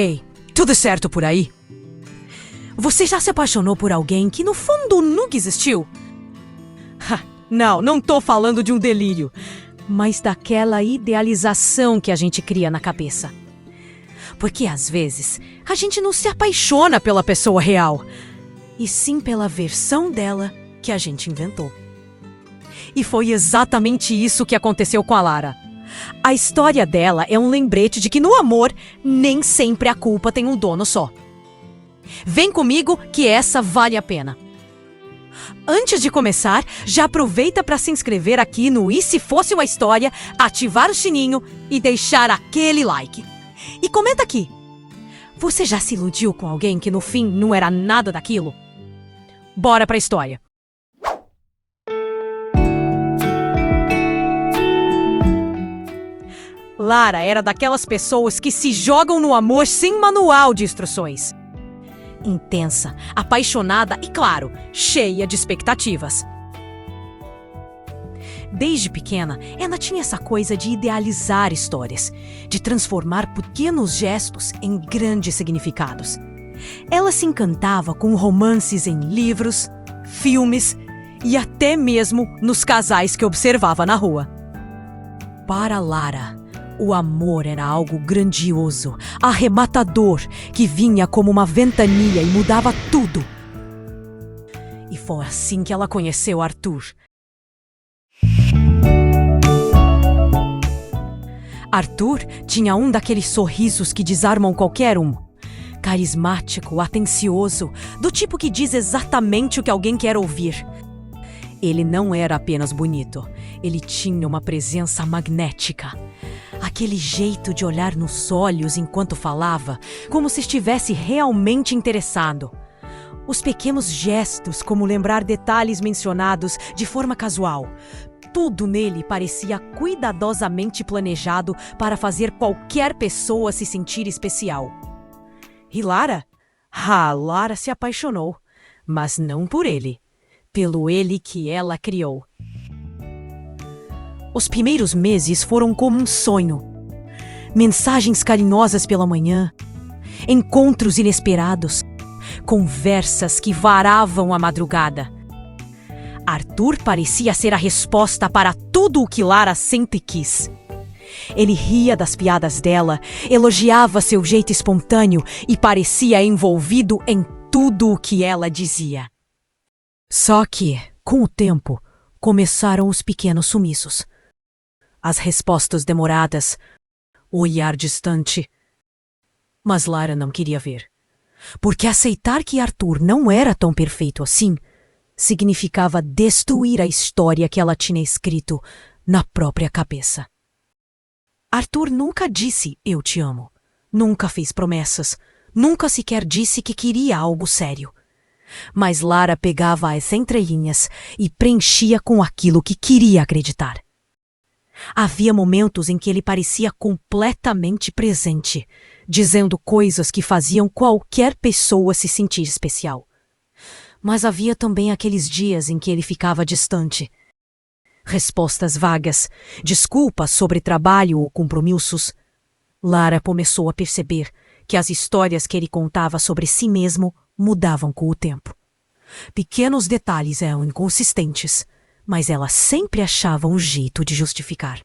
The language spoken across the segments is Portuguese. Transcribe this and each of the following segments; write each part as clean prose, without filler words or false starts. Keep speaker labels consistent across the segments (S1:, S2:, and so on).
S1: Ei, tudo certo por aí? Você já se apaixonou por alguém que no fundo nunca existiu? Não tô falando de um delírio, mas daquela idealização que a gente cria na cabeça. Porque às vezes a gente não se apaixona pela pessoa real, e sim pela versão dela que a gente inventou. E foi exatamente isso que aconteceu com a Lara. A história dela é um lembrete de que no amor nem sempre a culpa tem um dono só. Vem comigo que essa vale a pena. Antes de começar, já aproveita para se inscrever aqui no E Se Fosse Uma História, ativar o sininho e deixar aquele like. E comenta aqui. Você já se iludiu com alguém que no fim não era nada daquilo? Bora pra história. Lara era daquelas pessoas que se jogam no amor sem manual de instruções. Intensa, apaixonada e, claro, cheia de expectativas. Desde pequena, ela tinha essa coisa de idealizar histórias, de transformar pequenos gestos em grandes significados. Ela se encantava com romances em livros, filmes e até mesmo nos casais que observava na rua. Para Lara, o amor era algo grandioso, arrebatador, que vinha como uma ventania e mudava tudo. E foi assim que ela conheceu Arthur. Arthur tinha um daqueles sorrisos que desarmam qualquer um. Carismático, atencioso, do tipo que diz exatamente o que alguém quer ouvir. Ele não era apenas bonito, ele tinha uma presença magnética. Aquele jeito de olhar nos olhos enquanto falava, como se estivesse realmente interessado. Os pequenos gestos, como lembrar detalhes mencionados de forma casual. Tudo nele parecia cuidadosamente planejado para fazer qualquer pessoa se sentir especial. E Lara? Lara se apaixonou, mas não por ele, pelo ele que ela criou. Os primeiros meses foram como um sonho. Mensagens carinhosas pela manhã, encontros inesperados, conversas que varavam a madrugada. Arthur parecia ser a resposta para tudo o que Lara sempre quis. Ele ria das piadas dela, elogiava seu jeito espontâneo e parecia envolvido em tudo o que ela dizia. Só que, com o tempo, começaram os pequenos sumiços. As respostas demoradas, o olhar distante. Mas Lara não queria ver. Porque aceitar que Arthur não era tão perfeito assim significava destruir a história que ela tinha escrito na própria cabeça. Arthur nunca disse "eu te amo", nunca fez promessas, nunca sequer disse que queria algo sério. Mas Lara pegava as entrelinhas e preenchia com aquilo que queria acreditar. Havia momentos em que ele parecia completamente presente, dizendo coisas que faziam qualquer pessoa se sentir especial. Mas havia também aqueles dias em que ele ficava distante. Respostas vagas, desculpas sobre trabalho ou compromissos. Lara começou a perceber que as histórias que ele contava sobre si mesmo mudavam com o tempo. Pequenos detalhes eram inconsistentes, mas ela sempre achava um jeito de justificar.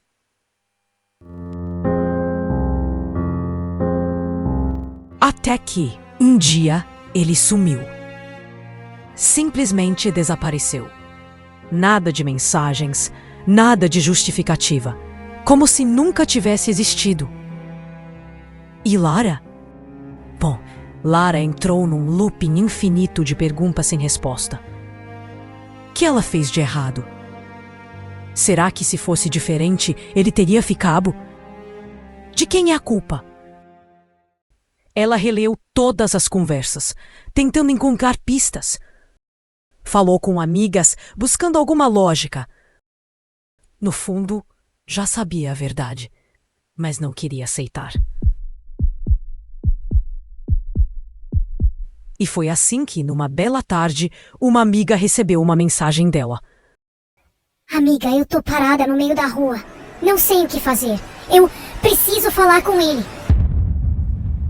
S1: Até que, um dia, ele sumiu. Simplesmente desapareceu. Nada de mensagens, nada de justificativa, como se nunca tivesse existido. E Lara? Bom, Lara entrou num looping infinito de perguntas sem resposta. O que ela fez de errado? Será que se fosse diferente, ele teria ficado? De quem é a culpa? Ela releu todas as conversas, tentando encontrar pistas. Falou com amigas, buscando alguma lógica. No fundo, já sabia a verdade, mas não queria aceitar. E foi assim que, numa bela tarde, uma amiga recebeu uma mensagem dela.
S2: Amiga, eu tô parada no meio da rua. Não sei o que fazer. Eu preciso falar com ele.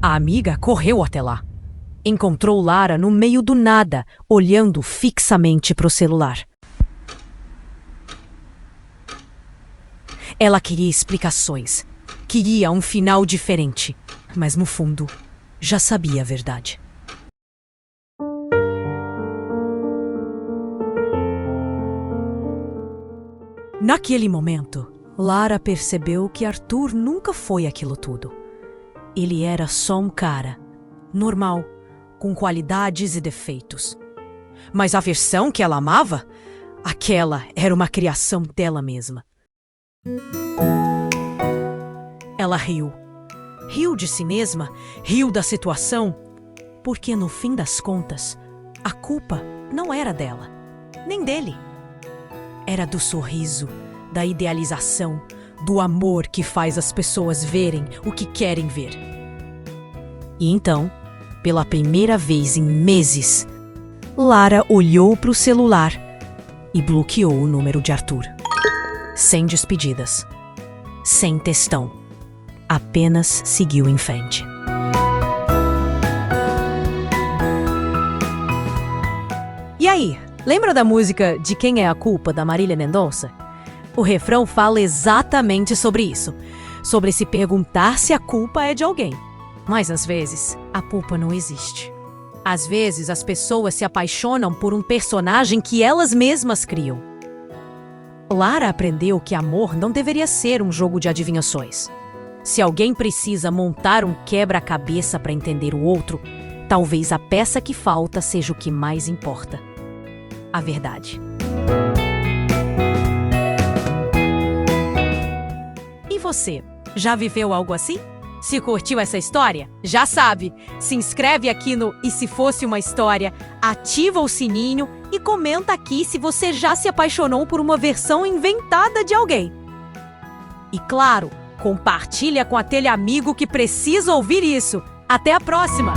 S1: A amiga correu até lá. Encontrou Lara no meio do nada, olhando fixamente para o celular. Ela queria explicações. Queria um final diferente. Mas no fundo, já sabia a verdade. Naquele momento, Lara percebeu que Arthur nunca foi aquilo tudo. Ele era só um cara, normal, com qualidades e defeitos. Mas a versão que ela amava, aquela era uma criação dela mesma. Ela riu. Riu de si mesma, riu da situação, porque no fim das contas, a culpa não era dela, nem dele. Era do sorriso, da idealização, do amor que faz as pessoas verem o que querem ver. E então, pela primeira vez em meses, Lara olhou para o celular e bloqueou o número de Arthur. Sem despedidas, sem textão, apenas seguiu em frente. E aí, lembra da música De Quem é a Culpa, da Marília Mendonça? O refrão fala exatamente sobre isso, sobre se perguntar se a culpa é de alguém. Mas às vezes, a culpa não existe. Às vezes, as pessoas se apaixonam por um personagem que elas mesmas criam. Lara aprendeu que amor não deveria ser um jogo de adivinhações. Se alguém precisa montar um quebra-cabeça para entender o outro, talvez a peça que falta seja o que mais importa: a verdade. E você, já viveu algo assim? Se curtiu essa história, já sabe, se inscreve aqui no E Se Fosse Uma História, ativa o sininho e comenta aqui se você já se apaixonou por uma versão inventada de alguém. E claro, compartilha com aquele amigo que precisa ouvir isso. Até a próxima!